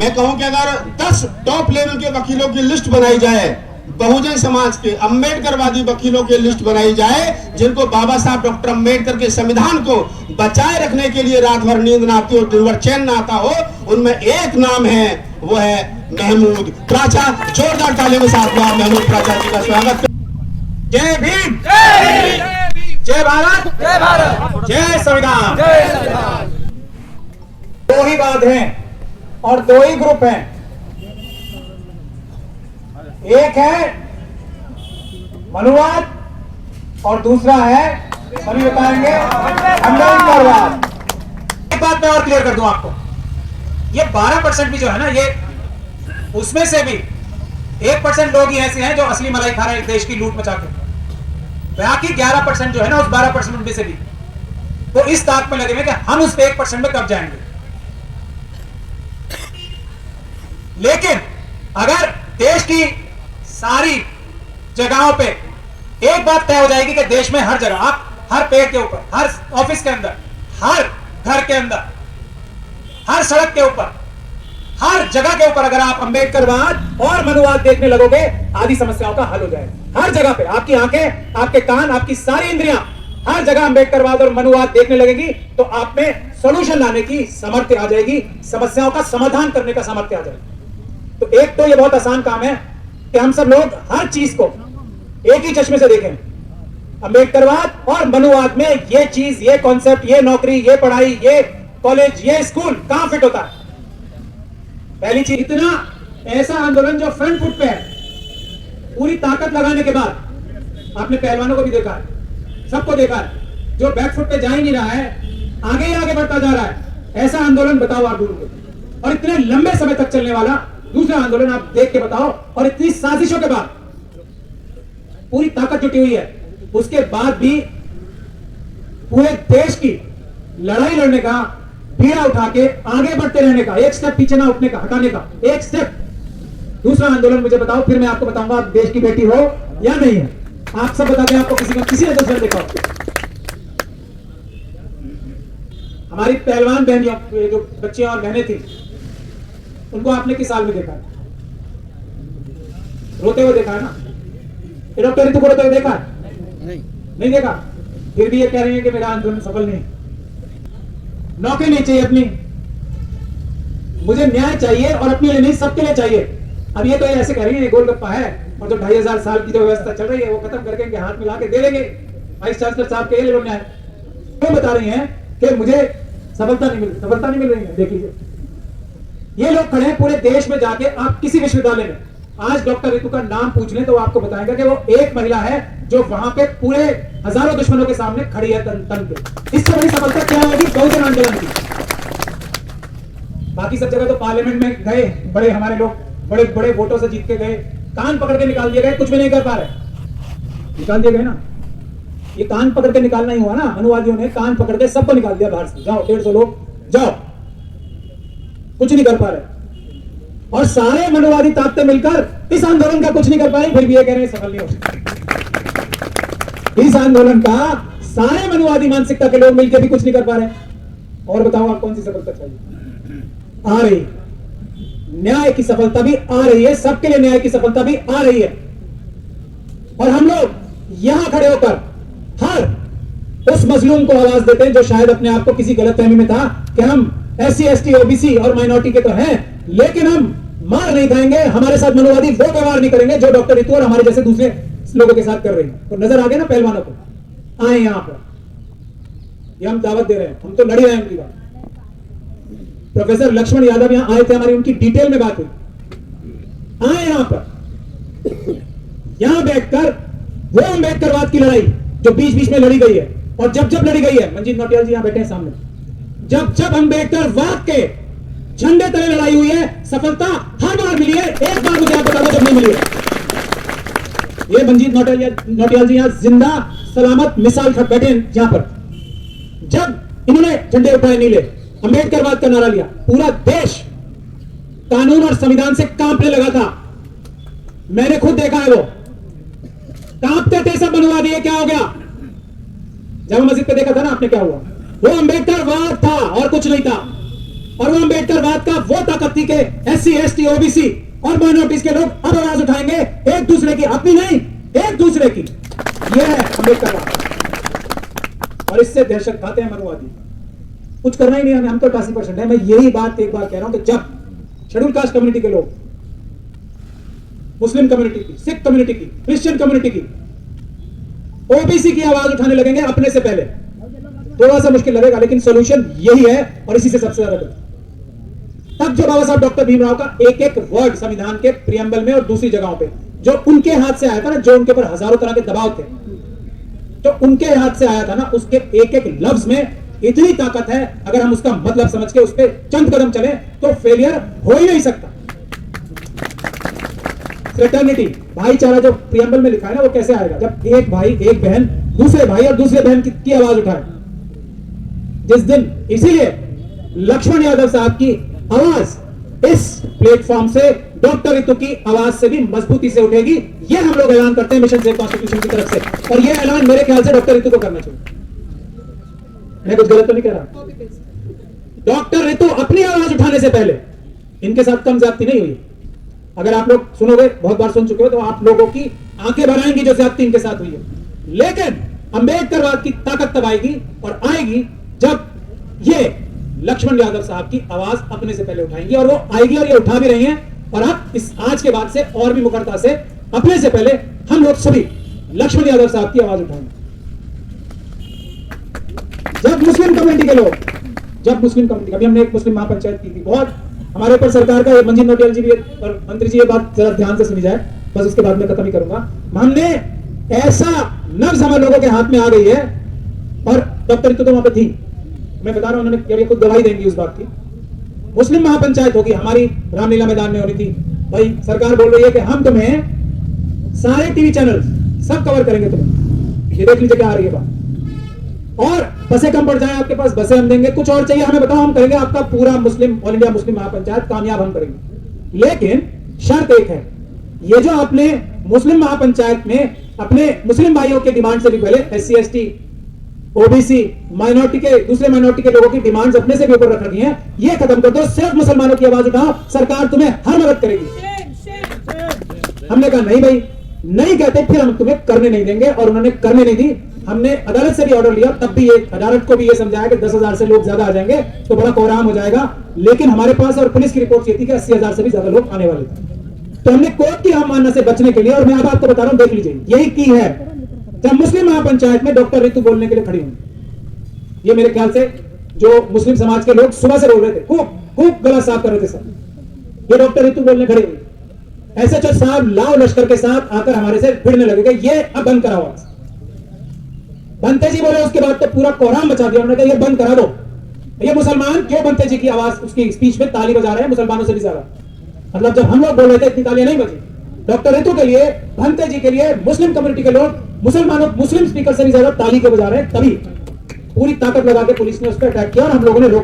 मैं कहूं कि अगर 10 टॉप लेवल के वकीलों की लिस्ट बनाई जाए, बहुजन समाज के अम्बेडकरवादी वकीलों की लिस्ट बनाई जाए, जिनको बाबा साहब डॉक्टर अम्बेडकर के संविधान को बचाए रखने के लिए रात भर नींद ना आती हो, दिन भर चैन ना आता हो, उनमें एक नाम है, वो है महमूद प्राचा। जोरदार ताली के साथ महमूद प्राचा जी का स्वागत। जय भीम, जय भारत, जय संविधान। दो ही बात है और दो ही ग्रुप हैं। एक है मनुवाद और दूसरा है, सभी बताएंगे, अम्बेडकरवाद। एक बात मैं और क्लियर कर दूं आपको, ये 12% भी जो है ना, ये उसमें से भी 1% लोग ही ऐसे हैं जो असली मलाई खा रहे हैं देश की लूट मचा के। बाकी 11% जो है ना, उस 12% उनमें से भी तो इस ताक में लगे हुए कि हम उस 1% में कब जाएंगे। लेकिन अगर देश की सारी जगहों पे एक बात तय हो जाएगी कि देश में हर जगह, आप हर पेड़ के ऊपर, हर ऑफिस के अंदर, हर घर के अंदर, हर सड़क के ऊपर, हर जगह के ऊपर अगर आप अम्बेडकरवाद और मनुवाद देखने लगोगे, आदि समस्याओं का हल हो जाएगा। हर जगह पे आपकी आंखें, आपके कान, आपकी सारी इंद्रियां हर जगह अम्बेडकरवाद और मनुवाद देखने लगेगी तो आप में सॉल्यूशन लाने की सामर्थ्य आ जाएगी, समस्याओं का समाधान करने का सामर्थ्य आ जाएगा। तो एक तो ये बहुत आसान काम है कि हम सब लोग हर चीज को एक ही चश्मे से देखें। अम्बेडकरवाद और मनुवाद में ये चीज, ये कॉन्सेप्ट, ये नौकरी, ये पढ़ाई, ये कॉलेज, ये स्कूल कहां फिट होता है। पहली चीज, इतना ऐसा आंदोलन जो फ्रंट फुट पे है, पूरी ताकत लगाने के बाद, आपने पहलवानों को भी देखा है, सबको देखा है, जो बैक फुट पे जा ही नहीं रहा है, आगे ही आगे बढ़ता जा रहा है, ऐसा आंदोलन बताओ आप ढूंढ। और इतने लंबे समय तक चलने वाला दूसरा आंदोलन आप देख के बताओ, और इतनी साजिशों के बाद पूरी ताकत जुटी हुई है, उसके बाद भी पूरे देश की लड़ाई लड़ने का, पीड़ा उठा के आगे बढ़ते रहने का, एक स्टेप पीछे ना उठने का, हटाने का, एक स्टेप। दूसरा आंदोलन मुझे बताओ, फिर मैं आपको बताऊंगा आप देश की बेटी हो या नहीं है। आप सब बताते हैं, आपको किसी ने दूसरा देखा। हमारी पहलवान बहनियों, जो बच्चियां और बहनें थी, उनको आपने किस साल में देखा है? रोते हुए देखा है ना? ये डॉक्टर ऋतु को रोते हुए देखा है? नहीं देखा। फिर भी ये कह रही है कि मेरा आंदोलन सफल नहीं। नौकरी नहीं चाहिए अपनी, मुझे न्याय चाहिए, और अपने लिए नहीं, सबके लिए चाहिए। अब ये तो ये ऐसे कह रही है, ये गोलगप्पा है, और जो 2500 साल की जो व्यवस्था चल रही है वो खत्म करके इनके हाथ में ला के दे देंगे वाइस चांसलर साहब के लिए न्याय। वो बता रही हैं कि मुझे सफलता नहीं मिल रही है। देख लीजिए, ये लोग खड़े हैं पूरे देश में जाके, आप किसी विश्वविद्यालय में आज डॉक्टर ऋतु का नाम पूछ लें तो वो आपको बताएगा कि वो एक महिला है जो वहां पे पूरे हजारों दुश्मनों के सामने खड़ी है तन पे। इससे बड़ी सफलता क्या होगी बहुजन आंदोलन की? बाकी सब जगह तो पार्लियामेंट में गए बड़े हमारे लोग, बड़े बड़े वोटों से जीत के गए, कान पकड़ के निकाल दिए गए, कुछ भी नहीं कर पा रहे, निकाल दिए गए ना। ये कान पकड़ के निकालना ही हुआ ना, अनुवादियों ने कान पकड़ के सबको निकाल दिया बाहर से, जाओ 150 लोग जाओ, कुछ नहीं कर पा रहे। और सारे मनुवादी ताकतें मिलकर इस आंदोलन का कुछ नहीं कर पाए, फिर भी ये कह रहे हैं सफल नहीं हो सकता। इस आंदोलन का सारे मनुवादी मानसिकता के लोग मिलकर भी कुछ नहीं कर पा रहे। और बताओ आप कौन सी सफलता चाहिए? आ रही न्याय की सफलता भी आ रही है, सबके लिए न्याय की सफलता भी आ रही है। और हम लोग यहां खड़े होकर हर उस मजलूम को आवाज देते हैं जो शायद अपने आप को किसी गलतफहमी में था कि हम SC ST OBC और माइनॉरिटी के तो हैं, लेकिन हम मार नहीं खाएंगे, हमारे साथ मनुवादी वो व्यवहार नहीं करेंगे जो डॉक्टर ऋतु और हमारे जैसे दूसरे लोगों के साथ कर रहे हैं। तो नजर आ गया ना पहलवानों को, आए यहां पर, ये हम दावत दे रहे हैं, हम तो लड़ी रहे हैं उनकी बात। प्रोफेसर लक्ष्मण यादव यहां आए थे, हमारी उनकी डिटेल में बात हुई, आए यहां पर, यहां बैठकर वो अम्बेडकरवाद की लड़ाई जो बीच बीच में लड़ी गई है, और जब जब लड़ी गई है, मंजीत नौटियाल जी यहां बैठे हैं सामने, जब जब अम्बेडकरवाद के झंडे तले लड़ाई हुई है, सफलता हर बार मिली है। एक बार मुझे आप बता दो जब नहीं मिली है। ये मंजीत नौटियाल जी यहां जिंदा सलामत मिसाल खट बैठे हैं यहां पर। जब इन्होंने झंडे उठाए नीले, अम्बेडकरवाद का नारा लिया, पूरा देश कानून और संविधान से कांपने लगा था। मैंने खुद देखा है, वो कांपते थे सब मनुवादी। क्या हो गया? जामा मस्जिद पे देखा था ना आपने क्या हुआ? वो अम्बेडकरवाद था और कुछ नहीं था। और वो अंबेडकरवाद का वो ताकत थी कि SC ST OBC और माइनॉरिटीज के लोग अब आवाज उठाएंगे, एक दूसरे की, अपनी नहीं, एक दूसरे की। ये है अंबेडकरवाद। और इससे दहशत खाते हैं मनुवादी। कुछ करना ही नहीं हमें, हम तो 88% है। मैं यही बात एक बार कह रहा हूं कि जब शेड्यूल कास्ट कम्युनिटी के लोग, मुस्लिम कम्युनिटी की, सिख कम्युनिटी की, क्रिश्चियन कम्युनिटी की, OBC की आवाज उठाने लगेंगे अपने से पहले, थोड़ा सा मुश्किल लगेगा, लेकिन सोल्यूशन यही है और इसी से सबसे ज्यादा बचा। तब जो बाबा साहब डॉक्टर भीमराव का एक एक वर्ड संविधान के प्रियम्बल में और दूसरी जगहों पे जो उनके हाथ से आया था ना, जो उनके ऊपर हजारों तरह के दबाव थे, जो उनके हाथ से आया था ना, उसके एक एक लफ्ज में इतनी ताकत है, अगर हम उसका मतलब समझ के उस पर चंद कदम चले तो फेलियर हो ही नहीं सकता। फ्रेटर्निटी, भाईचारा जो प्रियम्बल में लिखा है ना, वो कैसे आएगा? जब एक भाई, एक बहन दूसरे भाई और दूसरे बहन की आवाज उठाए। जिस दिन, इसीलिए लक्ष्मण यादव साहब की आवाज इस प्लेटफॉर्म से डॉक्टर रितु की आवाज से भी मजबूती से उठेगी। ये हम लोग ऐलान करते हैं मिशन सेव कॉन्स्टिट्यूशन की तरफ से, और ये ऐलान मेरे ख्याल से डॉक्टर रितु को करना चाहिए। मैं कुछ गलत तो नहीं कह रहा? डॉक्टर रितु अपनी आवाज उठाने से पहले, इनके साथ कम ज्यादती नहीं हुई। अगर आप लोग सुनोगे, बहुत बार सुन चुके हो, तो आप लोगों की आंखें भर आएंगी जो ज्यादती इनके साथ हुई है। लेकिन अंबेडकरवाद की ताकत तब आएगी और आएगी जब ये लक्ष्मण यादव साहब की आवाज अपने से पहले उठाएंगी, और वो आएगी और ये उठा भी रही हैं। और अब इस आज के बाद से और भी मुखरता से अपने से पहले हम लोग सभी लक्ष्मण यादव साहब की आवाज उठाएंगे। जब मुस्लिम कम्युनिटी के लोग, जब मुस्लिम कम्युनिटी, अभी हमने एक मुस्लिम महापंचायत की थी, बहुत हमारे ऊपर सरकार का, मंजीत नोटियाल जी भी और मंत्री जी, ये बात जरा ध्यान से सुनी जाए, बस उसके बाद में खत्म ही करूंगा। हमने ऐसा नब्ज हमारे लोगों के हाथ में आ गई है, और डॉक्टर रितु तो वहां पे थी, मैं बता रहा हूं, उन्होंने खुद गवाही देंगी उस बात की। मुस्लिम महापंचायत होगी, हमारी रामलीला मैदान में होनी थी। भाई सरकार बोल रही है कि हम तुम्हें सारे टीवी चैनल सब कवर करेंगे, तुम्हें ये देख लीजिए क्या आ रही है बात, और बसें कम पड़ जाए आपके पास, बसें हम देंगे, कुछ और चाहिए हमें बताओ, हम करेंगे आपका पूरा मुस्लिम, ऑल इंडिया मुस्लिम महापंचायत कामयाब हम करेंगे। लेकिन शर्त एक है, ये जो आपने मुस्लिम महापंचायत में अपने मुस्लिम भाइयों के डिमांड से भी पहले SC ST OBC माइनॉरिटी के, दूसरे माइनॉरिटी के लोगों की डिमांड्स अपने से भी ऊपर रख रखी हैं, ये खत्म कर दो, सिर्फ मुसलमानों की आवाज उठाओ, सरकार तुम्हें हर मदद करेगी। हमने कहा नहीं भाई, नहीं कहते फिर हम तुम्हें करने नहीं देंगे, और उन्होंने करने नहीं दी। हमने अदालत से भी ऑर्डर लिया, तब भी ये अदालत को भी ये समझाया कि 10,000 से लोग ज्यादा आ जाएंगे तो बड़ा कोहराम हो जाएगा। लेकिन हमारे पास और पुलिस की रिपोर्ट ये थी कि 80,000 से भी ज्यादा लोग आने वाले थे। तो हमने कोर्ट की अवमानना से बचने के लिए, और मैं अब आपको बता रहा हूं, देख लीजिए, यही की है जब मुस्लिम महापंचायत में डॉक्टर रितु बोलने के लिए खड़ी हुई। ये मेरे ख्याल से जो मुस्लिम समाज के लोग सुबह से बोल रहे थे, खूब गला साफ कर रहे थे सब, ये डॉक्टर रितु बोलने खड़ी हुई। SHO साहब लाओ लश्कर के साथ आकर हमारे से भिड़ने लगे, ये अब बंद कराओ। बनते जी बोले, उसके बाद तो पूरा कोहराम मचा दिया, उन्होंने कहा ये बंद करा दो। ये मुसलमान क्यों बनते जी की आवाज, उसकी स्पीच में ताली बजा रहे हैं मुसलमानों से भी ज्यादा। मतलब जब हम लोग बोल रहे थे इतनी तालियां नहीं बजी। डॉक्टर रितु के लिए, बनते जी के लिए मुस्लिम कम्युनिटी के लोग मुसलमानों, मुस्लिम स्पीकर से भी ज्यादा ताली के बजा रहे हैं। तभी पूरी ताकत लगा के पुलिस ने उस पर अटैक किया और हम लोगों ने